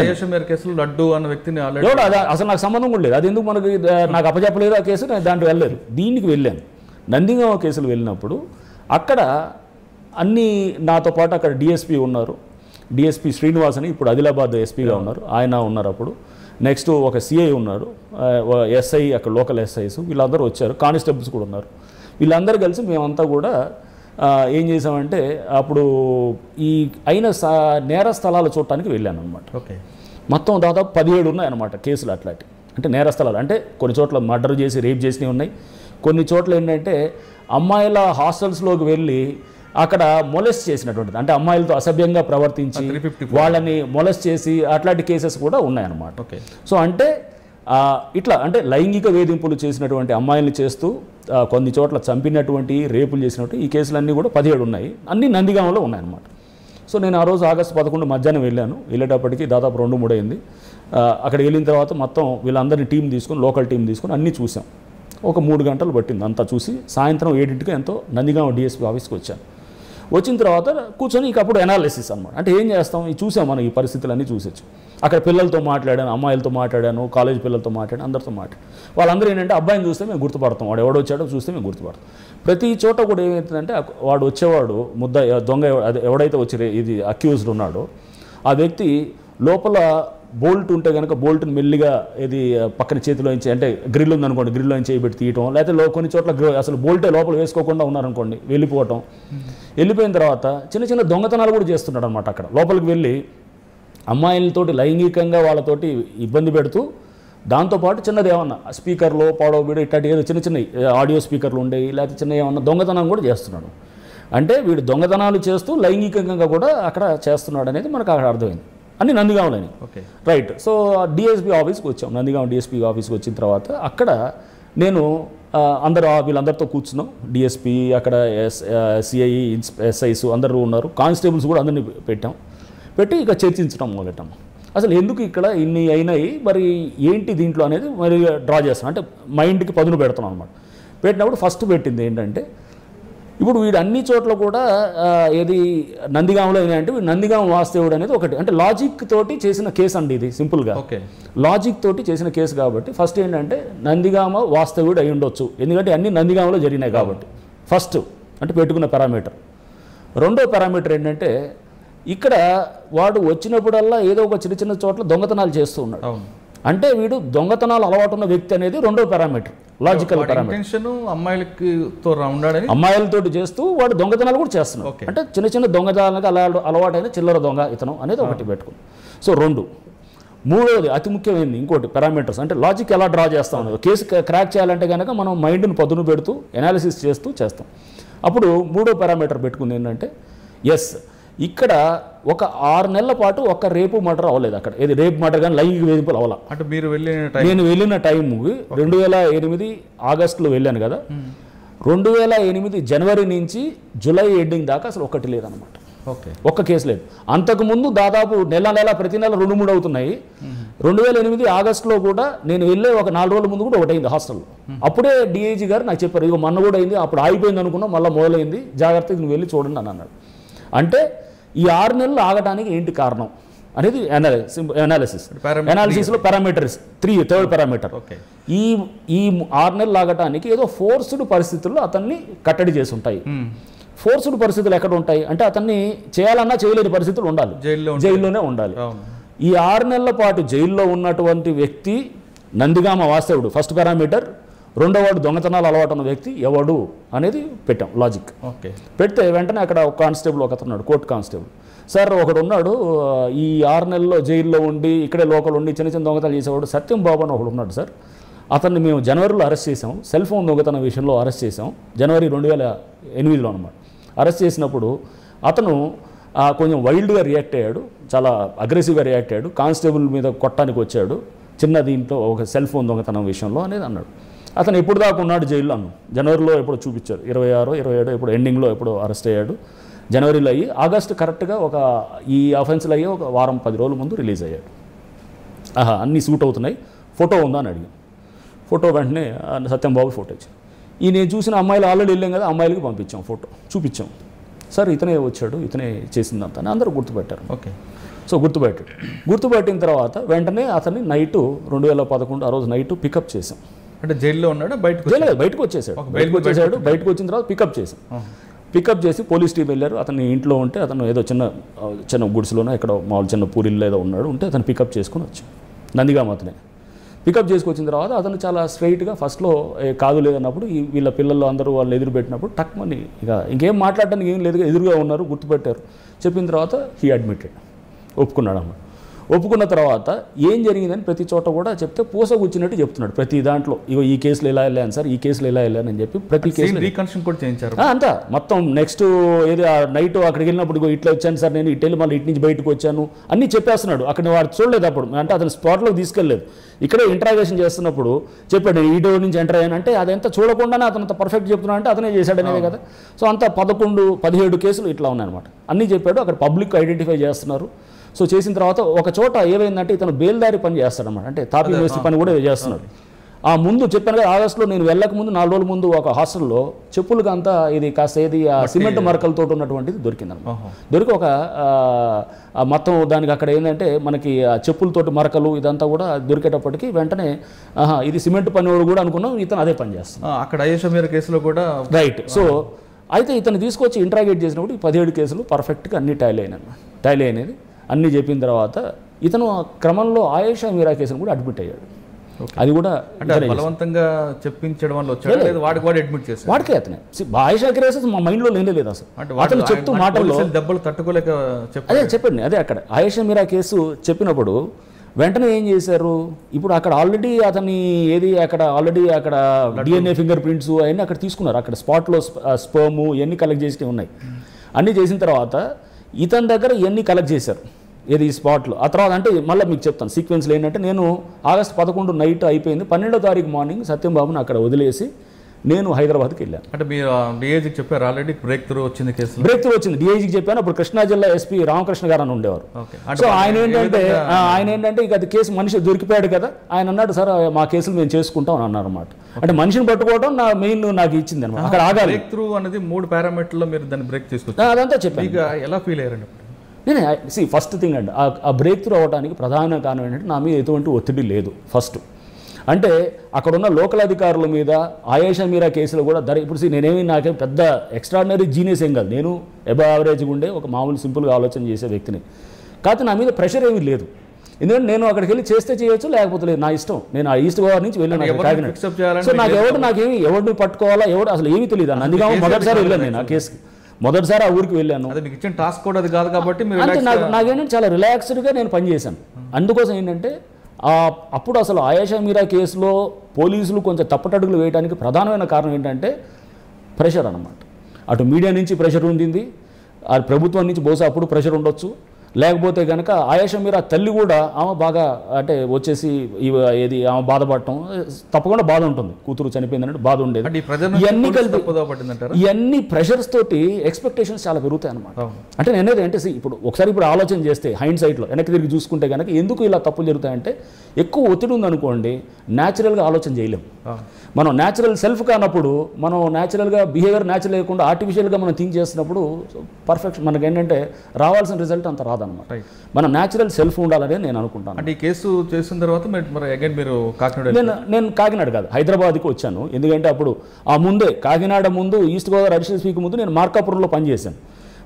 జయశంకర్ కేసులో లడ్డు అన్న వ్యక్తిని అసలు నాకు సంబంధం కూడా లేదు. అది ఎందుకు మనకి నాకు అప్పచెప్పలేదు ఆ కేసు, నేను దాంట్లో వెళ్ళలేదు. దీనికి వెళ్ళాను. నందిగామ కేసులు వెళ్ళినప్పుడు అక్కడ అన్నీ నాతో పాటు అక్కడ డిఎస్పీ ఉన్నారు. డిఎస్పీ శ్రీనివాస్ అని ఇప్పుడు ఆదిలాబాద్ ఎస్పీగా ఉన్నారు, ఆయన ఉన్నారు. అప్పుడు నెక్స్ట్ ఒక సిఐ ఉన్నారు, ఎస్ఐ అక్కడ లోకల్ ఎస్ఐస్, వీళ్ళందరూ వచ్చారు. కానిస్టేబుల్స్ కూడా ఉన్నారు. వీళ్ళందరూ కలిసి మేమంతా కూడా ఏం చేసామంటే అప్పుడు ఈ అయిన నేర స్థలాలు చూడటానికి వెళ్ళాను అనమాట. ఓకే. మొత్తం దాదాపు 17 ఉన్నాయన్నమాట కేసులు అట్లాంటి. అంటే నేర స్థలాలు అంటే కొన్ని చోట్ల మర్డర్ చేసి రేప్ చేసినవి ఉన్నాయి. కొన్ని చోట్ల ఏంటంటే అమ్మాయిల హాస్టల్స్లోకి వెళ్ళి అక్కడ మొలెస్ట్ చేసినటువంటిది, అంటే అమ్మాయిలతో అసభ్యంగా ప్రవర్తించి వాళ్ళని మొలెస్ట్ చేసి అట్లాంటి కేసెస్ కూడా ఉన్నాయన్నమాట. ఓకే. సో అంటే ఇట్లా అంటే లైంగిక వేధింపులు చేసినటువంటి అమ్మాయిల్ని చేస్తూ కొన్ని చోట్ల చంపినటువంటి, రేపులు చేసినటువంటి ఈ కేసులన్నీ కూడా 17 ఉన్నాయి. అన్నీ నందిగామలో ఉన్నాయన్నమాట. సో నేను ఆ రోజు ఆగస్టు 11 మధ్యాహ్నం వెళ్ళాను. వెళ్ళేటప్పటికి దాదాపు 2-3 అయింది. అక్కడికి వెళ్ళిన తర్వాత మొత్తం వీళ్ళందరినీ టీం తీసుకొని, లోకల్ టీం తీసుకొని అన్నీ చూసాం. ఒక 3 గంటలు పట్టింది అంతా చూసి. సాయంత్రం 7ంటికి ఎంతో నందిగామ డిఎస్పీ ఆఫీస్కి వచ్చాను. వచ్చిన తర్వాత కూర్చొని ఇక అప్పుడు అనాలిసిస్ అనమాట. అంటే ఏం చేస్తాం, చూసాం మనం ఈ పరిస్థితులన్నీ చూసొచ్చు. అక్కడ పిల్లలతో మాట్లాడాను, అమ్మాయిలతో మాట్లాడాను, కాలేజ్ పిల్లలతో మాట్లాడాను, అందరితో మాట్లాడాను. వాళ్ళందరూ ఏంటంటే అబ్బాయిని చూస్తే మేము గుర్తుపడతాం, వాడు ఎవడొచ్చాడో చూస్తే మేము గుర్తుపడతాం. ప్రతి చోట కూడా ఏమవుతుందంటే వాడు వచ్చేవాడు దొంగ ఎవడైతే వచ్చి ఇది అక్యూజ్డ్ ఉన్నాడో ఆ వ్యక్తి లోపల బోల్ట్ ఉంటే కనుక బోల్ట్ని మెల్లిగా ఇది పక్కన చేతిలోంచి, అంటే గ్రిల్ ఉందనుకోండి, గ్రిల్లోంచి చేయబెట్టి తీయటం, లేకపోతే కొన్ని చోట్ల అసలు బోల్టే లోపల వేసుకోకుండా ఉన్నారనుకోండి, వెళ్ళిపోవటం. వెళ్ళిపోయిన తర్వాత చిన్న చిన్న దొంగతనాలు కూడా చేస్తున్నాడు అనమాట. అక్కడ లోపలికి వెళ్ళి అమ్మాయిలతోటి లైంగికంగా వాళ్ళతోటి ఇబ్బంది పెడుతూ, దాంతోపాటు చిన్నది ఏమన్నా స్పీకర్లో పాడవబీడు ఇట్లాంటి ఏదో చిన్న చిన్న ఆడియో స్పీకర్లు ఉండేవి, లేకపోతే చిన్న ఏమన్నా దొంగతనం కూడా చేస్తున్నాడు. అంటే వీడు దొంగతనాలు చేస్తూ లైంగికంగా కూడా అక్కడ చేస్తున్నాడు అనేది మనకు అక్కడ అర్థమైంది. అన్ని నందిగామలని. ఓకే. రైట్. సో డిఎస్పీ ఆఫీస్కి వచ్చాం. నందిగామ డిఎస్పీ ఆఫీస్కి వచ్చిన తర్వాత అక్కడ నేను వీళ్ళందరితో కూర్చున్నాం. డిఎస్పీ అక్కడ సిఐ ఎస్ఐస్ అందరూ ఉన్నారు, కానిస్టేబుల్స్ కూడా అందరినీ పెట్టి ఇక చర్చించడం మొదలెట్టాం. అసలు ఎందుకు ఇక్కడ ఇన్ని అయినాయి, మరి ఏంటి దీంట్లో అనేది మరి డ్రా చేస్తాం, అంటే మైండ్కి పదును పెడతాం అనమాట. పెట్టినప్పుడు ఫస్ట్ పెట్టింది ఏంటంటే ఇప్పుడు వీడు అన్ని చోట్ల కూడా ఏది నందిగామలో అంటే వీడు నందిగామ వాస్తవుడు అనేది ఒకటి, అంటే లాజిక్ తోటి చేసిన కేసు అండి ఇది. సింపుల్గా లాజిక్ తోటి చేసిన కేసు కాబట్టి ఫస్ట్ ఏంటంటే నందిగామ వాస్తవుడు అయి ఉండొచ్చు, ఎందుకంటే అన్ని నందిగామలో జరిగినాయి కాబట్టి ఫస్ట్ అంటే పెట్టుకున్న పారామీటర్. రెండో పారామీటర్ ఏంటంటే ఇక్కడ వాడు వచ్చినప్పుడల్లా ఏదో ఒక చిన్న చిన్న చోట్ల దొంగతనాలు చేస్తూ ఉన్నాడు. అంటే వీడు దొంగతనాలు అలవాటు ఉన్న వ్యక్తి అనేది రెండో పారామీటర్, లాజికల్ పారామీటర్. అమ్మాయిలతో చేస్తూ వాడు దొంగతనాలు కూడా చేస్తున్నాడు. అంటే చిన్న చిన్న దొంగతనాలకు అలవాటైన చిల్లర దొంగ ఇతను అనేది ఒకటి పెట్టుకుంది. సో 2. మూడోది అతి ముఖ్యమైనది ఇంకోటి పారామీటర్స్, అంటే లాజిక్ ఎలా డ్రా చేస్తాం అనేది. కేసు క్రాక్ చేయాలంటే కనుక మనం మైండ్ని పదును పెడుతూ ఎనాలిసిస్ చేస్తాం. అప్పుడు మూడో పారామీటర్ పెట్టుకుంది ఏంటంటే ఎస్ ఇక్కడ ఒక 6 నెలల పాటు ఒక్క రేపు మర్డర్ అవ్వలేదు అక్కడ. ఏది రేపు మర్డర్ కానీ లైంగిక వేధింపులు అవ్వాలి. అంటే నేను వెళ్ళిన టైంకి 2008 ఆగస్టులో వెళ్ళాను కదా, 2008 జనవరి నుంచి జూలై ఎండింగ్ దాకా అసలు ఒక్కటి లేదనమాట. ఒక్క కేసు లేదు. అంతకుముందు దాదాపు ప్రతి నెల 2-3 అవుతున్నాయి. 2008 ఆగస్టులో కూడా నేను వెళ్ళే ఒక 4 రోజుల ముందు కూడా ఒకటి అయింది హాస్టల్లో. అప్పుడే డిఐజీ గారు నాకు చెప్పారు, ఇక మొన్న కూడా అయింది, అప్పుడు ఆగిపోయింది అనుకున్నా, మళ్ళీ మొదలైంది, జాగ్రత్తగా నువ్వు వెళ్ళి చూడండి అని అన్నాడు. అంటే ఈ 6 నెలలు ఆగడానికి ఏంటి కారణం అనేది అనాలిసిస్లో పారామీటర్స్ 3 థర్డ్ పారామీటర్. ఈ 6 నెలలు ఆగటానికి ఏదో ఫోర్స్డ్ పరిస్థితుల్లో అతన్ని కట్టడి చేసి ఉంటాయి. ఫోర్స్డ్ పరిస్థితులు ఎక్కడ ఉంటాయి అంటే అతన్ని చేయాలన్నా చేయలేని పరిస్థితులు ఉండాలి, జైల్లోనే ఉండాలి. ఈ 6 నెలల పాటు జైల్లో ఉన్నటువంటి వ్యక్తి నందిగామ వాస్తవుడు ఫస్ట్ పారామీటర్. రెండోవాడు దొంగతనాలు అలవాటు ఉన్న వ్యక్తి ఎవడు అనేది పెట్టాం లాజిక్. పెడితే వెంటనే అక్కడ ఒక కానిస్టేబుల్ ఒకతున్నాడు, కోర్టు కానిస్టేబుల్. సార్ ఒకడు ఉన్నాడు ఈ 6 నెలల్లో జైల్లో ఉండి ఇక్కడే లోకల్ ఉండి చిన్న చిన్న దొంగతనాలు చేసేవాడు సత్యం బాబు అని ఒకడు ఉన్నాడు సార్, అతన్ని మేము జనవరిలో అరెస్ట్ చేసాం, సెల్ ఫోన్ దొంగతనం విషయంలో అరెస్ట్ చేసాం, జనవరి 2008లో అనమాట. అరెస్ట్ చేసినప్పుడు అతను కొంచెం వైల్డ్గా రియాక్ట్ అయ్యాడు, చాలా అగ్రెసివ్గా రియాక్ట్ అయ్యాడు, కానిస్టేబుల్ మీద కొట్టడానికి వచ్చాడు చిన్న దీంట్లో ఒక సెల్ ఫోన్ దొంగతనం విషయంలో అనేది అన్నాడు. అతను ఎప్పుడు దాకా ఉన్నాడు జైల్లో అన్నాను, జనవరిలో ఎప్పుడు చూపించారు, 26, 27 ఎప్పుడు ఎండింగ్లో ఎప్పుడు అరెస్ట్ అయ్యాడు. జనవరిలో అయ్యి ఆగస్టు కరెక్ట్గా ఒక ఈ అఫెన్స్లు అయ్యి ఒక వారం 10 రోజుల ముందు రిలీజ్ అయ్యాడు. అన్నీ సూట్ అవుతున్నాయి, ఫోటో ఉందా అని అడిగాను. ఫోటో వెంటనే సత్యంబాబు ఫోటో ఇచ్చాను. ఈ నేను చూసిన అమ్మాయిలు ఆల్రెడీ వెళ్ళాం కదా, అమ్మాయిలకి పంపించాం, ఫోటో చూపించాం. సార్ ఇతనే వచ్చాడు, ఇతనే చేసిందంతా అని అందరూ గుర్తుపెట్టారు. ఓకే. సో గుర్తుపెట్టిన తర్వాత వెంటనే అతన్ని నైటు 2011 ఆ రోజు నైటు పికప్ చేసాం. అంటే జైల్లో ఉన్నాడా? బయటకు వచ్చేసాడు. బయటకు వచ్చిన తర్వాత పికప్ చేసాం. పికప్ చేసి పోలీస్ టీం వెళ్ళారు. అతని ఇంట్లో ఉంటే అతను ఏదో చిన్న గుడిసెలోనో ఎక్కడ మామూలు చిన్న పూరిల్లో ఏదో ఉన్నాడు, ఉంటే అతను పికప్ చేసుకుని వచ్చాం. నందిగామ అతనే పికప్ చేసుకొచ్చిన తర్వాత అతను చాలా స్ట్రైట్గా ఫస్ట్లో కాదు లేదన్నప్పుడు వీళ్ళ పిల్లలు అందరూ వాళ్ళు ఎదురు పెట్టినప్పుడు టక్మని ఇంకేం మాట్లాడడానికి ఏం లేదు, ఎదురుగా ఉన్నారు, గుర్తుపెట్టారు. చెప్పిన తర్వాత హీ అడ్మిటెడ్, ఒప్పుకున్నాడు. ఒప్పుకున్న తర్వాత ఏం జరిగిందని ప్రతి చోట కూడా చెప్తే పూసగుచ్చినట్టు చెప్తున్నాడు. ప్రతి దాంట్లో ఈ కేసులో ఇలా వెళ్ళాను సార్, ఈ కేసులో ఇలా వెళ్ళానని చెప్పి ప్రతి కేసు రీకన్స్ట్రక్షన్ కూడా చేయించారు. అంతా మొత్తం నెక్స్ట్ ఏది నైట్ అక్కడికి వెళ్ళినప్పుడు ఇట్లా వచ్చాను సార్, నేను ఇటు వెళ్ళి మళ్ళీ ఇటు నుంచి బయటకు వచ్చాను అన్నీ చెప్పేస్తున్నాడు. అక్కడ వాడు చూడలేదు అప్పుడు, అంటే అతను స్పాట్లోకి తీసుకెళ్ళలేదు. ఇక్కడే ఇంట్రాగేషన్ చేస్తున్నప్పుడు చెప్పాడు ఈ డోర్ నుంచి ఎంటర్ అయ్యాను అంటే అదంతా చూడకుండానే అతను అంత పర్ఫెక్ట్ చెప్తున్నా అంటే అతనే చేశాడనేదే కదా. సో అంతా 11-17 కేసులు ఇట్లా ఉన్నాయన్నమాట. అన్నీ చెప్పాడు. అక్కడ పబ్లిక్ ఐడెంటిఫై చేస్తున్నారు. సో చేసిన తర్వాత ఒక చోట ఏమైందంటే ఇతను బేల్దారి పని చేస్తాడన్నమాట, అంటే తాపీ మేస్త్రి పని కూడా చేస్తున్నాడు. ఆ ముందు చెప్పాను కదా, ఆగస్టులో నేను వెళ్ళక ముందు 4 రోజుల ముందు ఒక హాస్టల్లో చెప్పులకు అంతా ఇది కాస్త ఏది ఆ సిమెంట్ మరకలతో ఉన్నటువంటిది దొరికిందన్నమాట. దొరికి ఒక మొత్తం దానికి అక్కడ ఏంటంటే మనకి ఆ చెప్పులతోటి మరకలు ఇదంతా కూడా దొరికేటప్పటికి వెంటనే ఇది సిమెంట్ పనివాడు కూడా అనుకున్నాం, ఇతను అదే పని చేస్తాను. అక్కడ అయేషా మీరా కేసులో కూడా రైట్. సో అయితే ఇతను తీసుకొచ్చి ఇంట్రాగేట్ చేసినప్పుడు 17 కేసులు పర్ఫెక్ట్గా అన్ని టైల్ అయినది అన్నీ చెప్పిన తర్వాత ఇతను క్రమంలో ఆయేషా మీరా కేసును కూడా అడ్మిట్ అయ్యాడు. అది కూడా బలవంతంగా చెప్పించడం వల్ల వచ్చాడు, వాడికి అడ్మిట్ చేశాడు. వాడికే అతనే ఆయేషా కేసెస్ మా మైండ్లో లేదు అసలు. అతను చెప్తూ మాటల్లో దెబ్బలు తట్టుకోలేక చెప్పండి. అదే అక్కడ ఆయేషా మీరా కేసు చెప్పినప్పుడు వెంటనే ఏం చేశారు, ఇప్పుడు అక్కడ ఆల్రెడీ అతని అక్కడ డిఎన్ఏ ఫింగర్ ప్రింట్స్ అవన్నీ అక్కడ తీసుకున్నారు. అక్కడ స్పాట్లో స్పర్మ్ ఇవన్నీ కలెక్ట్ చేసి ఉన్నాయి. అన్నీ చేసిన తర్వాత ఇతని దగ్గర ఇవన్నీ కలెక్ట్ చేశారు ఈ స్పాట్లో. ఆ తర్వాత అంటే మళ్ళీ మీకు చెప్తాను సీక్వెన్స్లో ఏంటంటే నేను ఆగస్టు 11 నైట్ అయిపోయింది, 12వ తారీఖు మార్నింగ్ సత్యంబాబుని అక్కడ వదిలేసి నేను హైదరాబాద్కి వెళ్ళాను. అంటే మీరు డిఐజీకి చెప్పారు ఆల్రెడీ బ్రేక్ త్రూ వచ్చింది డిఐజీకి చెప్పాను. అప్పుడు కృష్ణా జిల్లా ఎస్పీ రామకృష్ణ గారు అని ఉండేవారు. సో ఆయన ఏంటంటే ఇక అది కేసు మనిషి దొరికిపోయాడు కదా, ఆయన అన్నాడు సార్ మా కేసులు మేము చేసుకుంటాం అని అన్నారు అనమాట. అంటే మనిషిని పట్టుకోవడం నాకు ఇచ్చింది అనమాట. అక్కడ ఆగాలి. బ్రేక్ త్రూ అనేది 3 పారామీటర్లో మీరు దాన్ని బ్రేక్ చేసుకుంటారు. అదంతా చెప్పాను. ఎలా ఫీల్ అయ్యారండి? నేను ఫస్ట్ థింగ్ అండి ఆ బ్రేక్ త్రూ అవ్వడానికి ప్రధాన కారణం ఏంటంటే నా మీద ఎటువంటి ఒత్తిడి లేదు. ఫస్ట్ అంటే అక్కడున్న లోకల్ అధికారుల మీద ఆయేషా మీరా కేసులో కూడా ఇప్పుడు నాకేం పెద్ద ఎక్స్ట్రాడినరీ జీనియస్ ఏం కాదు, నేను అబవ్ యావరేజ్గా ఉండే ఒక మామూలు సింపుల్గా ఆలోచన చేసే వ్యక్తిని. కాకపోతే నా మీద ప్రెషర్ ఏమీ లేదు, ఎందుకంటే నేను అక్కడికి వెళ్ళి చేస్తే చేయొచ్చు, లేకపోతే లేదు, నా ఇష్టం. నేను ఆ ఈస్ట్ గోవా నుంచి వెళ్ళాను కాకినాడ. సో ఎవరిని పట్టుకోవాలా అసలు ఏమీ తెలియదు. నందిగామ మొదటిసారి వెళ్ళాను నేను ఆ కేసుకి, మొదటిసారి ఆ ఊరికి వెళ్ళాను. టాస్క్ కూడా అది కాదు కాబట్టి నాకేంటంటే చాలా రిలాక్స్డ్గా నేను పనిచేశాను. అందుకోసం ఏంటంటే అప్పుడు అసలు ఆయేషా మీరా కేసులో పోలీసులు కొంచెం తప్పటడుగులు వేయడానికి ప్రధానమైన కారణం ఏంటంటే ప్రెషర్ అన్నమాట. అటు మీడియా నుంచి ప్రెషర్ ఉండింది, ఆ ప్రభుత్వం నుంచి బహుశా అప్పుడు ప్రెషర్ ఉండొచ్చు. లేకపోతే కనుక ఆయేషా మీరా తల్లి కూడా ఆమె బాగా అంటే వచ్చేసి ఆమె బాధపడటం తప్పకుండా బాధ ఉంటుంది, కూతురు చనిపోయిందన్నట్టు బాధ ఉండేది. ఇవన్నీ కలిపి ఇవన్నీ ప్రెషర్స్ తోటి ఎక్స్పెక్టేషన్స్ చాలా పెరుగుతాయి అనమాట. అంటే నేనేది అంటే ఇప్పుడు ఆలోచన చేస్తే హైండ్ సైట్లో వెనక్కి తిరిగి చూసుకుంటే కనుక ఎందుకు ఇలా తప్పులు జరుగుతాయంటే ఎక్కువ ఒత్తిడి ఉందనుకోండి న్యాచురల్గా ఆలోచన చేయలేము. మనం న్యాచురల్ సెల్ఫ్ కానప్పుడు మనం న్యాచురల్గా బిహేవియర్ న్యాచురల్ లేకుండా ఆర్టిఫిషియల్గా మనం థింక్ చేసినప్పుడు పర్ఫెక్షన్ మనకి ఏంటంటే రావాల్సిన రిజల్ట్ అంత రాదన్నమాట. మన న్యాచురల్ సెల్ఫ్ ఉండాలని నేను అనుకుంటాను. అంటే ఈ కేసు చేసిన తర్వాత మీరు నేను కాకినాడ కాదు హైదరాబాద్కి వచ్చాను. ఎందుకంటే అప్పుడు కాకినాడ ముందు ఈస్ట్ గోదావరి అడిషనల్ స్పీకర్ ముందు నేను మార్కాపురంలో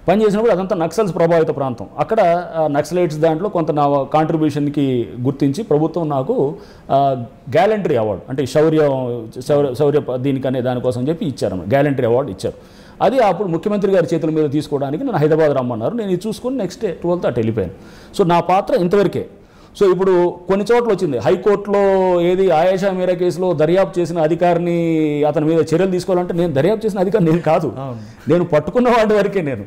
పనిచేసినప్పుడు అదంతా నక్సల్స్ ప్రభావిత ప్రాంతం. అక్కడ నక్సలైట్స్ దాంట్లో కొంత నా కాంట్రిబ్యూషన్కి గుర్తించి ప్రభుత్వం నాకు గ్యాలంటరీ అవార్డు అంటే శౌర్య దీనికనే దానికోసం చెప్పి ఇచ్చారు, గ్యాలంటరీ అవార్డు ఇచ్చారు. అది అప్పుడు ముఖ్యమంత్రి గారి చేతుల మీద తీసుకోవడానికి నన్ను హైదరాబాద్ రమ్మన్నారు. నేను ఇది చూసుకొని నెక్స్ట్ డే 12th అటు వెళ్ళిపోయాను. సో నా పాత్ర ఇంతవరకే. సో ఇప్పుడు కొన్ని చోట్ల వచ్చింది హైకోర్టులో ఆయేషా మీరా కేసులో దర్యాప్తు చేసిన అధికారిని అతని మీద చర్యలు తీసుకోవాలంటే నేను దర్యాప్తు చేసిన అధికారి నేను కాదు, నేను పట్టుకున్న వాడి వరకే. నేను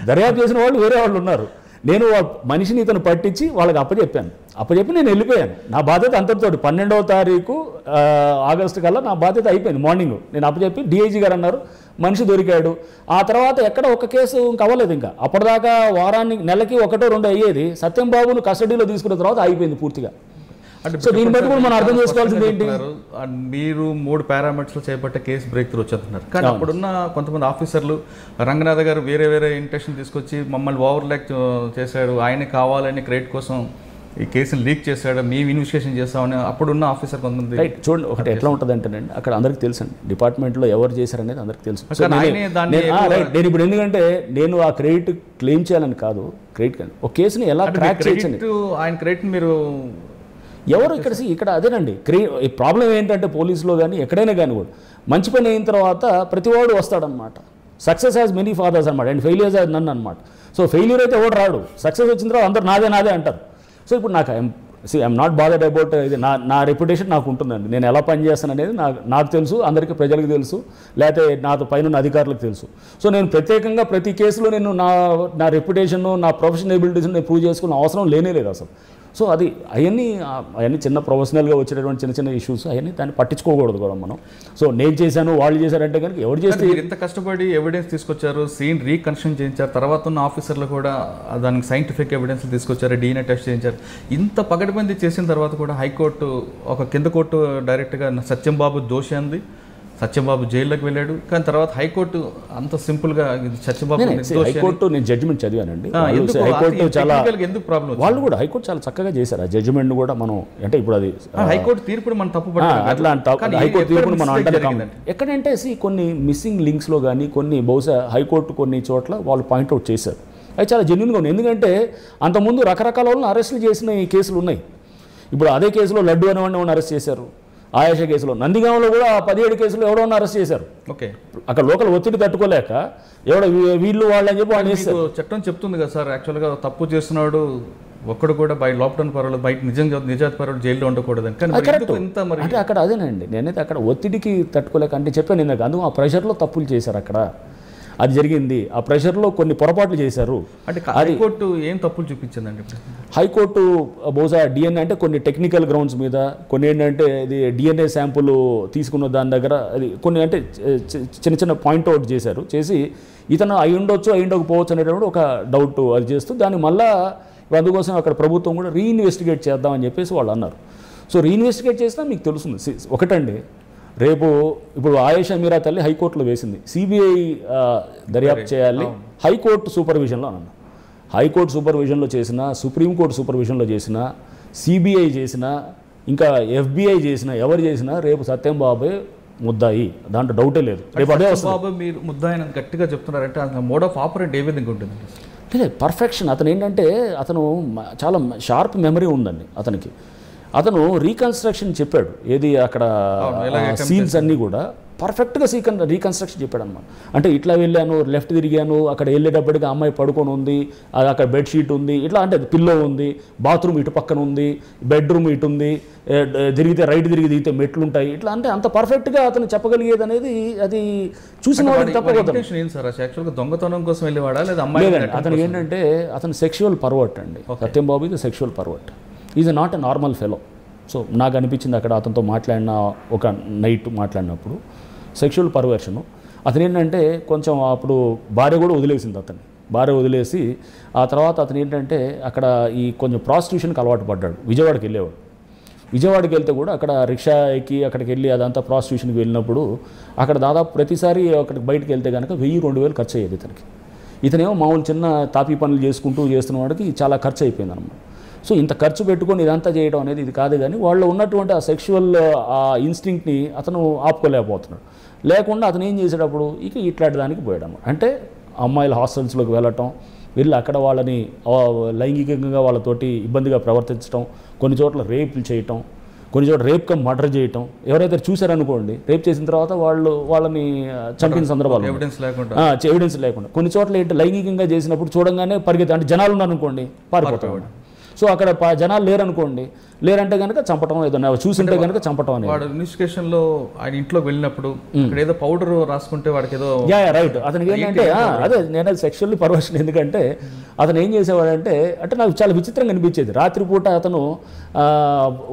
దర్యాప్తు చేసిన వాళ్ళు వేరే వాళ్ళు ఉన్నారు. నేను మనిషిని ఇతను పట్టించి వాళ్ళకి అప్పచెప్పి నేను వెళ్ళిపోయాను. నా బాధ్యత అంతటితో 12వ తారీఖు ఆగస్టు కల్లా నా బాధ్యత అయిపోయింది. మార్నింగ్ నేను అప్పచెప్పి డిఐజీ గారు అన్నారు మనిషి దొరికాడు. ఆ తర్వాత ఎక్కడ ఒక కేసు ఇంక అవ్వలేదు. ఇంకా అప్పటిదాకా నెలకి 1-2 అయ్యేది. సత్యంబాబును కస్టడీలో తీసుకున్న తర్వాత అయిపోయింది పూర్తిగా. సో దీన్ని బట్టి కూడా మనం అర్థం చేసుకోవాల్సింది ఏంటి, మీరు 3 పారామీటర్స్ చేపట్టే కేసు బ్రేక్ త్రూ వచ్చేస్తున్నారు. కానీ అప్పుడున్న కొంతమంది ఆఫీసర్లు రంగనాథ్ గారు వేరే ఇంటెన్షన్ తీసుకొచ్చి మమ్మల్ని ఓవర్లాక్ చేశాడు, ఆయన కావాలని క్రెడిట్ కోసం ఈ కేసుని లీక్ చేశాడు, మేము ఇన్వెస్టిగేషన్ చేస్తామని అప్పుడున్న ఆఫీసర్ కొంతమంది. రైట్, చూడండి ఒకటి ఎట్లా ఉంటుంది అంటేనండి, అక్కడ అందరికి తెలుసు అండి డిపార్ట్మెంట్లో ఎవరు చేశారనేది అందరికి తెలుసు. నేను ఇప్పుడు ఎందుకంటే నేను ఆ క్రెడిట్ క్లెయిమ్ చేయాలని కాదు, క్రెడిట్ కానీ ఒక కేసుని ఎలా క్రాక్ చేయొచ్చండి, ఆయన క్రెడిట్ మీరు ఎవరు ఇక్కడ అదేనండి ఈ ప్రాబ్లం ఏంటంటే పోలీసులో కానీ ఎక్కడైనా కానీ కూడా మంచి పని అయిన తర్వాత ప్రతివాడు వస్తాడనమాట. సక్సెస్ హ్యాస్ మెనీ ఫాదర్స్ అనమాట అండ్ ఫెయిలియర్స్ హ్యాస్ నన్ అనమాట. సో ఫెయిల్యూర్ అయితే ఎవడు రాడు, సక్సెస్ వచ్చిన తర్వాత అందరూ నాదే అంటారు. సో ఇప్పుడు నాకు ఐఎమ్ నాట్ బాదర్డ్ అబౌట్ ఇది, నా రెప్యుటేషన్ నాకు ఉంటుందండి, నేను ఎలా పనిచేస్తాను అనేది నాకు తెలుసు, అందరికీ ప్రజలకు తెలుసు, లేకపోతే నాతో పైన అధికారులకు తెలుసు. సో నేను ప్రత్యేకంగా ప్రతి కేసులో నేను నా రెప్యుటేషన్ నా ప్రొఫెషనల్ ఎబిలిటీస్ నేను ప్రూవ్ చేసుకున్న అవసరం లేనేలేదు అసలు. సో అవన్నీ చిన్న ప్రొఫెషనల్గా వచ్చేటటువంటి చిన్న ఇష్యూస్ అవన్నీ దాన్ని పట్టించుకోకూడదు కూడా మనం. సో నేను చేశాను వాళ్ళు చేశారంటే కనుక ఎవరు చేస్తే ఇంత కష్టపడి ఎవిడెన్స్ తీసుకొచ్చారు, సీన్ రీకన్స్ట్రక్షన్ చేయించారు, తర్వాత ఉన్న ఆఫీసర్లు కూడా దానికి సైంటిఫిక్ ఎవిడెన్స్ తీసుకొచ్చారు, DNA టెస్ట్ చేయించారు. ఇంత పగటిబంది చేసిన తర్వాత కూడా హైకోర్టు ఒక కింద కోర్టు డైరెక్ట్గా సత్యంబాబు దోషి అంది, సత్యంబాబు జైల్లోకి వెళ్ళాడు. కానీ తర్వాత హైకోర్టు అంత సింపుల్గా హైకోర్టు నేను జడ్జిమెంట్ చదివానండి, హైకోర్టు చాలా ఎందుకు ప్రాబ్లం వాళ్ళు కూడా హైకోర్టు చాలా చక్కగా చేశారు ఆ జడ్జిమెంట్ కూడా. మనం అంటే ఇప్పుడు అది హైకోర్టు తీర్పుని మనం తప్పు అట్లా హైకోర్టు తీర్పుని మనం అంటే ఎక్కడంటే కొన్ని మిస్సింగ్ లింక్స్లో కానీ కొన్ని బహుశా హైకోర్టు కొన్ని చోట్ల వాళ్ళు పాయింట్అవుట్ చేశారు, అవి చాలా జెన్యున్గా ఉన్నాయి. ఎందుకంటే అంతకుముందు రకరకాల వాళ్ళని అరెస్టులు చేసిన ఈ కేసులు ఉన్నాయి. ఇప్పుడు అదే కేసులో లడ్డు అనేవాడిని అరెస్ట్ చేశారు, ఆయేషా కేసులో, నందిగాంలో కూడా 17 కేసులు ఎవడో అరెస్ట్ చేశారు. ఓకే, అక్కడ లోకల్ ఒత్తిడి తట్టుకోలేక వీళ్ళు వాళ్ళు అని చెప్పి వాళ్ళు చేస్తారు. చట్టం చెప్తుంది కదా సార్, యాక్చువల్గా తప్పు చేస్తున్నాడు ఒక్కడు కూడా లాక్డౌన్ పర్వాలేదు, బయట నిజాతి పర్వాలేదు, జైల్లో ఉండకూడదు అంటే అక్కడ అదేనండి. నేనైతే అక్కడ ఒత్తిడికి తట్టుకోలేక అంటే చెప్పాను ఇందాక, అందుకు ఆ ప్రెషర్లో తప్పులు చేశారు, అక్కడ అది జరిగింది. ఆ ప్రెషర్లో కొన్ని పొరపాట్లు చేశారు. అంటే హైకోర్టు ఏం తప్పులు చూపించిందండి? హైకోర్టు బహుశా DNA అంటే కొన్ని టెక్నికల్ గ్రౌండ్స్ మీద, కొన్ని ఏంటంటే ఇది DNA శాంపుల్ తీసుకున్న దాని దగ్గర అది కొన్ని అంటే చిన్న పాయింట్అవుట్ చేసి ఇతను అయి ఉండకపోవచ్చు అనేటువంటి ఒక డౌట్ అది చేస్తూ దాన్ని మళ్ళా అందుకోసం అక్కడ ప్రభుత్వం కూడా రీఇన్వెస్టిగేట్ చేద్దామని చెప్పేసి వాళ్ళు అన్నారు. సో రీఇన్వెస్టిగేట్ చేసినా మీకు తెలుస్తుంది ఒకటండి, రేపు ఇప్పుడు ఆయేషా మీరా తల్లి హైకోర్టులో వేసింది, CBI దర్యాప్తు చేయాలి, హైకోర్టు సూపర్విజన్లో అన్నాను. హైకోర్టు సూపర్విజన్లో చేసిన, సుప్రీంకోర్టు సూపర్విజన్లో చేసిన, CBI చేసిన, ఇంకా FBI చేసిన, ఎవరు చేసినా రేపు సత్యంబాబే ముద్దాయి, దాంట్లో డౌటే లేదు. రేపు అదే బాబు మీరు ముద్దాయి గట్టిగా చెప్తున్నారంటే మోడ్ ఆఫ్ ఆపరేట్ ఏ విధంగా ఉంటుంది? లేదు, పర్ఫెక్షన్. అతను ఏంటంటే అతను చాలా షార్ప్ మెమరీ ఉందండి అతనికి. అతను రీకన్స్ట్రక్షన్ చెప్పాడు, ఏది అక్కడ సీన్స్ అన్నీ కూడా పర్ఫెక్ట్గా రీకన్స్ట్రక్షన్ చెప్పాడు అనమాట. అంటే ఇట్లా వెళ్ళాను, లెఫ్ట్ తిరిగాను, అక్కడ వెళ్ళేటప్పటికి అమ్మాయి పడుకొని ఉంది, అక్కడ బెడ్షీట్ ఉంది, ఇట్లా అంటే పిల్లో ఉంది, బాత్రూమ్ ఇటు పక్కన ఉంది, బెడ్రూమ్ ఇటు ఉంది, తిరిగితే రైట్ దిగితే మెట్లు ఉంటాయి, ఇట్లా అంటే అంత పర్ఫెక్ట్గా అతను చెప్పగలిగేది అనేది అది చూసిన వాడికి తప్పకుండా. దొంగతనం కోసం వెళ్ళేవాడా లేదా అమ్మాయి? అతను ఏంటంటే అతను సెక్షువల్ పర్వర్ట్ అండి, సత్యంబాబు ఇది sexual pervert, is not a normal fellow. So నాకు అనిపించింది అక్కడ అతనితో మాట్లాడిన ఒక నైట్ మాట్లాడినప్పుడు సెక్షువల్ పర్వర్షను. అతను ఏంటంటే కొంచెం అప్పుడు భార్య కూడా వదిలేసింది, భార్య వదిలేసి ఆ తర్వాత అతను ఏంటంటే అక్కడ ఈ కొంచెం ప్రాస్టిట్యూషన్కి అలవాటు పడ్డాడు. విజయవాడకి వెళ్ళేవాడు, విజయవాడకి వెళ్తే కూడా అక్కడ రిక్షా ఎక్కి అక్కడికి వెళ్ళి అదంతా ప్రాస్టిట్యూషన్కి వెళ్ళినప్పుడు అక్కడ దాదాపు ప్రతిసారి అక్కడికి బయటకు వెళ్తే కనుక 1000-2000 ఖర్చు అయ్యేది ఇతనికి. ఇతనేమో మామూలు చిన్న తాపీ పనులు చేస్తున్న వాడికి చాలా ఖర్చు అయిపోయింది అనమాట. సో ఇంత ఖర్చు పెట్టుకొని ఇదంతా చేయడం అనేది ఇది కాదు, కానీ వాళ్ళు ఉన్నటువంటి ఆ సెక్షువల్ ఆ ఇన్స్టింక్ట్ని అతను ఆపుకోలేకపోతున్నాడు. లేకుండా అతను ఏం చేసేటప్పుడు ఇట్లాంటి దానికి పోయాడు అన్నమాట. అంటే అమ్మాయిల హాస్టల్స్లోకి వెళ్ళటం, వెళ్ళి అక్కడ వాళ్ళని లైంగికంగా వాళ్ళతోటి ఇబ్బందిగా ప్రవర్తించడం, కొన్ని చోట్ల రేపులు చేయటం, కొన్ని చోట్ల రేప్ కమ్ మర్డర్ చేయటం. ఎవరైతే చూశారనుకోండి, రేప్ చేసిన తర్వాత వాళ్ళని చంపిన సందర్భాలు ఎవిడెన్స్ లేకుండా. కొన్ని చోట్ల ఏంటి లైంగికంగా చేసినప్పుడు చూడంగానే పరిగెత్తి, అంటే జనాలు ఉన్నారనుకోండి పారిపోతాడు. సో అక్కడ జనాలు లేరంటే కనుక చంపటం, ఏదైనా చూసింటే కనుక చంపటం అనేది. వాడు ఇన్వెస్టిగేషన్లో ఆయన ఇంట్లోకి వెళ్ళినప్పుడు ఏదో పౌడర్ రాసుకుంటే వాడికి ఏదో రైట్. అతనికి ఏంటంటే అదే నేను సెక్షువల్లీ పర్వర్షన్. ఎందుకంటే అతను ఏం చేసేవాడంటే నాకు చాలా విచిత్రంగా అనిపించేది, రాత్రిపూట అతను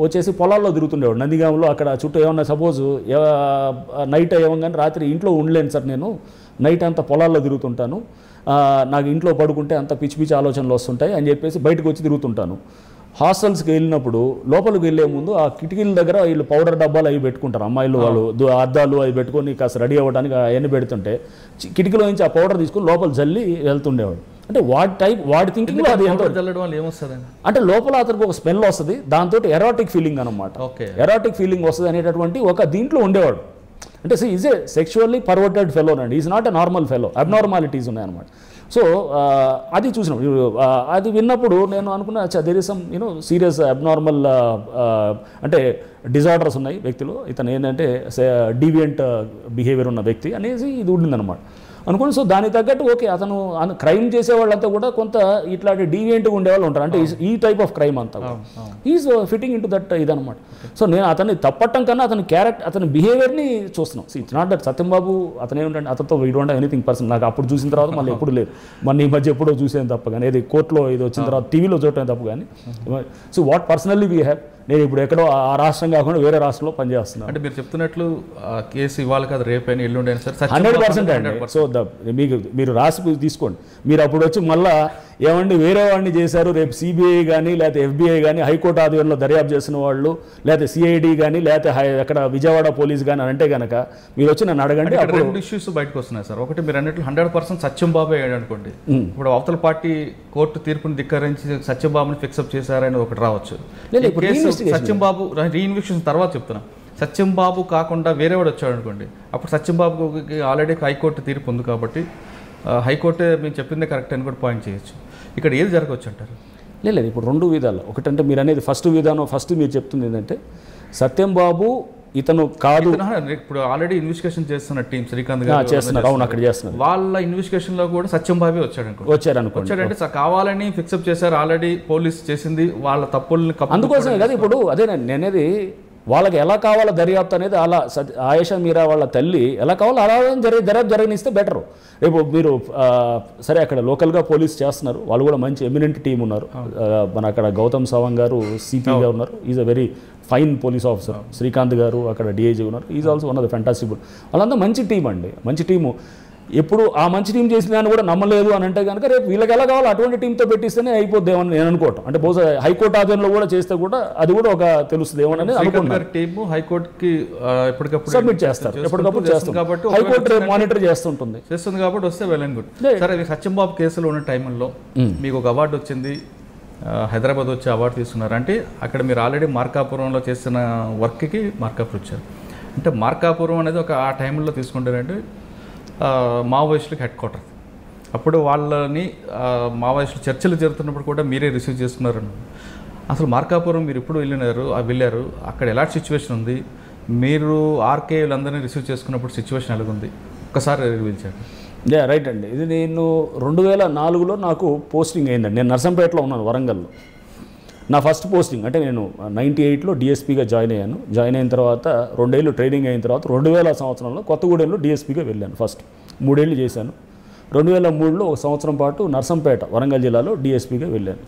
వచ్చేసి పొలాల్లో తిరుగుతుండేవాడు నందిగాంలో. అక్కడ చుట్టూ ఏమన్నా సపోజ్ నైట్ ఏమగానే రాత్రి ఇంట్లో ఉండలేను సార్, నేను నైట్ అంతా పొలాల్లో తిరుగుతుంటాను, నాకు ఇంట్లో పడుకుంటే అంత పిచ్చి ఆలోచనలు వస్తుంటాయి అని చెప్పేసి బయటకు వచ్చి తిరుగుతుంటాను. హాస్టల్స్కి వెళ్ళినప్పుడు లోపలికి వెళ్ళే ముందు ఆ కిటికీల దగ్గర వీళ్ళు పౌడర్ డబ్బాలు అవి పెట్టుకుంటారు, అమ్మాయిలు వాళ్ళు అద్దాలు అవి పెట్టుకొని కాస్త రెడీ అవ్వడానికి అవన్నీ పెడుతుంటే కిటికీలో నుంచి ఆ పౌడర్ తీసుకొని లోపల జల్లి వెళ్తుండేవాడు. అంటే వాడి థింకింగ్లో అది ఎంత జల్లడం వల్ల ఏమొస్తుంది అంటే లోపల అతనికి ఒక స్మెల్ వస్తుంది, దాంతో ఎరాటిక్ ఫీలింగ్ అనమాట. ఎరాటిక్ ఫీలింగ్ వస్తుంది అనేటటువంటి ఒక దీంట్లో ఉండేవాడు. అంటే is a sexually perverted fellow అండి, is not a normal fellow, అబ్నార్మాలిటీస్ ఉన్నాయన్నమాట. సో అది చూసినప్పుడు అది విన్నప్పుడు నేను అనుకున్నా there is some serious abnormal అంటే డిజార్డర్స్ ఉన్నాయి వ్యక్తిలో, ఇతను ఏంటంటే డీవియంట్ బిహేవియర్ ఉన్న వ్యక్తి అనేసి ఇది ఉండిందనమాట అనుకోండి. సో దానికి తగ్గట్టు ఓకే, అతను క్రైమ్ చేసేవాళ్ళంతా కూడా కొంత ఇట్లాంటి డీవియంట్గా ఉండేవాళ్ళు ఉంటారు, అంటే ఈ టైప్ ఆఫ్ క్రైమ్ అంతా is fitting in to that ఇదనమాట. సో నేను అతన్ని తప్పట్టం కన్నా అతని బిహేవియర్ని చూస్తున్నాం. ఇట్స్ నాట్ దట్ సత్యం బాబు అతను ఏమిటంటే అతనితో we don't have anything person. నాకు అప్పుడు చూసిన తర్వాత మళ్ళీ ఎప్పుడు లేదు, మన ఈ మధ్య ఎప్పుడో చూసేది తప్ప కానీ, ఏది కోర్టులో ఇది వచ్చిన తర్వాత టీవీలో చూడటం తప్ప కానీ. So what personally we have, నేను ఇప్పుడు ఎక్కడో ఆ రాష్ట్రం కాకుండా వేరే రాష్ట్రంలో పనిచేస్తున్నాను. అంటే మీరు చెప్తున్నట్లు కేసు ఇవ్వాలి కదా, రేపైనా ఎల్లుండైనా సార్ 100% అండి. సో మీరు రాసి తీసుకోండి. మీరు అప్పుడు వచ్చి మళ్ళీ ఏమండి వేరే వాడిని చేశారు, రేపు సిబిఐ కానీ లేకపోతే ఎఫ్బిఐ కానీ హైకోర్టు ఆధ్వర్యంలో దర్యాప్తు చేసిన వాళ్ళు లేకపోతే సిఐడి కానీ లేకపోతే అక్కడ విజయవాడ పోలీస్ కానీ అంటే కనుక మీరు వచ్చి నన్ను అడగండి. అప్పుడు 2 ఇష్యూస్ బయటకు వస్తున్నాయి సార్. ఒకటి మీరు అన్నట్లు 100% సత్యం బాబు అయ్యాడు అనుకోండి, ఇప్పుడు అవతల పార్టీ కోర్టు తీర్పుని ధిక్కరించి సత్యం బాబుని ఫిక్సప్ చేశారని ఒకటి రావచ్చు. సత్యం బాబు రీఇన్వెస్టిగేషన్ తర్వాత చెప్తున్నా, సత్యం బాబు కాకుండా వేరేవాడు వచ్చాడు అనుకోండి, అప్పుడు సత్యం బాబుకి ఆల్రెడీ హైకోర్టు తీర్పు ఉంది కాబట్టి హైకోర్టే మేము చెప్పిందే కరెక్ట్ అని కూడా పాయింట్ చేయొచ్చు. ఇక్కడ ఏది జరగవచ్చు అంటారు? లేదు, ఇప్పుడు 2 విధాలు. ఒకటంటే మీరు అనేది ఫస్ట్ విధానం, ఫస్ట్ మీరు చెప్తుంది ఏంటంటే సత్యం బాబు ఇతను కాదు, ఇప్పుడు ఆల్రెడీ ఇన్వెస్టిగేషన్ చేస్తున్న టీం శ్రీకాంత్ గారు చేస్తున్నారు, అవును అక్కడ చేస్తున్నారు, వాళ్ళ ఇన్వెస్టిగేషన్ లో కూడా సత్యం బాబే వచ్చాడంటే కావాలని ఫిక్సప్ చేశారు, ఆల్రెడీ పోలీస్ చేసింది వాళ్ళ తప్పుల్ని. అందుకోసమే కదా ఇప్పుడు అదే నేనేది వాళ్ళకి ఎలా కావాలో దర్యాప్తు అనేది అలా ఆయేషా మీరా వాళ్ళ తల్లి ఎలా కావాలో అలా దర్యాప్తు జరగనిస్తే బెటరు. రేపు మీరు సరే అక్కడ లోకల్గా పోలీస్ చేస్తున్నారు, వాళ్ళు కూడా మంచి ఎమినెంట్ టీం ఉన్నారు. మన అక్కడ గౌతమ్ సవాంగ్ గారు సిపిగా ఉన్నారు, is a very fine police officer. Srikanth గారు అక్కడ డిఐజీ ఉన్నారు, is also one of the fantastic. వాళ్ళంతా మంచి టీం అండి, మంచి టీము. ఎప్పుడు ఆ మంచి టీం చేసిన దాన్ని కూడా నమ్మలేదు అని అంటే కనుక రేపు వీళ్ళకి ఎలా కావాలో అటువంటి టీంతో పెట్టిస్తేనే అయిపోద్దేమని నేను అనుకోవటం. అంటే బహుశా హైకోర్టు ఆధ్వర్యంలో కూడా చేస్తే కూడా అది కూడా ఒక తెలుస్తుంది ఏమని అనుకుంటున్నారు. టీము హైకోర్టుకి ఎప్పటికప్పుడు సబ్మిట్ చేస్తారు, ఎప్పటికప్పుడు చేస్తారు కాబట్టి హైకోర్టు మానిటర్ చేస్తుంది కాబట్టి వస్తే వెల్ అండ్ గుడ్. సరే, సత్యం బాబు కేసులో ఉన్న టైంలో మీకు ఒక అవార్డు వచ్చింది, హైదరాబాద్ వచ్చి అవార్డు తీసుకున్నారు. అంటే అక్కడ మీరు ఆల్రెడీ మార్కాపురంలో చేసిన వర్క్కి మార్కాపురం వచ్చారు. అంటే మార్కాపురం అనేది ఒక ఆ టైంలో తీసుకుంటారంటే మావోయిస్టులకు హెడ్ క్వార్టర్. అప్పుడు వాళ్ళని మావోయిస్టులు చర్చలు జరుగుతున్నప్పుడు కూడా మీరే రిసీవ్ చేసుకున్నారు. అసలు మార్కాపురం మీరు ఎప్పుడు వెళ్ళారు, అక్కడ ఎలాంటి సిచ్యువేషన్ ఉంది, మీరు ఆర్కేలందరినీ రిసీవ్ చేసుకున్నప్పుడు సిచ్యువేషన్ ఎలాగుంది ఒక్కసారి రివీల్ చేయండి. రైట్ అండి, ఇది నేను 2004లో నాకు పోస్టింగ్ అయిందండి. నేను నర్సంపేటలో ఉన్నాను, వరంగల్లో. నా ఫస్ట్ పోస్టింగ్ అంటే నేను 98లో డిఎస్పీగా జాయిన్ అయ్యాను. జాయిన్ అయిన తర్వాత 2 ఏళ్ళు ట్రైనింగ్ అయిన తర్వాత 2000 సంవత్సరంలో కొత్తగూడెంలో డిఎస్పీగా వెళ్ళాను. ఫస్ట్ 3 ఏళ్ళు చేశాను. 2003లో 1 సంవత్సరం పాటు నర్సంపేట వరంగల్ జిల్లాలో డిఎస్పీగా వెళ్ళాను.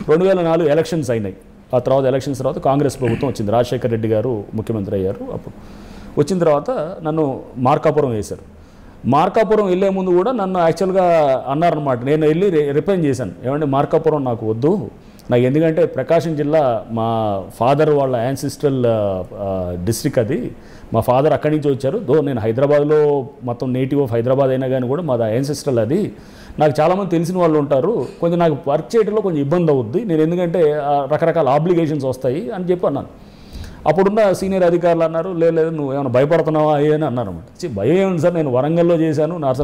2004 ఎలక్షన్స్ అయినాయి. ఆ తర్వాత ఎలక్షన్స్ తర్వాత కాంగ్రెస్ ప్రభుత్వం వచ్చింది, రాజశేఖర్ రెడ్డి గారు ముఖ్యమంత్రి అయ్యారు. అప్పుడు వచ్చిన తర్వాత నన్ను మార్కాపురం వేశారు. మార్కాపురం వెళ్ళే ముందు కూడా నన్ను యాక్చువల్గా అన్నారనమాట. నేను వెళ్ళి రిప్లైన్ చేశాను, ఏమంటే మార్కాపురం నాకు వద్దు, నాకు ఎందుకంటే ప్రకాశం జిల్లా మా ఫాదర్ వాళ్ళ యాన్సిస్ట్రల్ డిస్ట్రిక్ట్ అది, మా ఫాదర్ అక్కడి నుంచి వచ్చారు. నేను హైదరాబాద్లో మొత్తం నేటివ్ ఆఫ్ హైదరాబాద్ అయినా కానీ కూడా మాది యాన్సిస్ట్రల్ అది, నాకు చాలామంది తెలిసిన వాళ్ళు ఉంటారు, కొంచెం నాకు వర్క్ చేయడంలో కొంచెం ఇబ్బంది అవుద్ది, నేను ఎందుకంటే రకరకాల ఆబ్లిగేషన్స్ వస్తాయి అని చెప్పి అన్నాను. అప్పుడున్న సీనియర్ అధికారులు అన్నారు, లేదు నువ్వు ఏమైనా భయపడుతున్నావా అని అన్నారు అనమాట. భయం ఏముంది సార్, నేను వరంగల్లో చేశాను,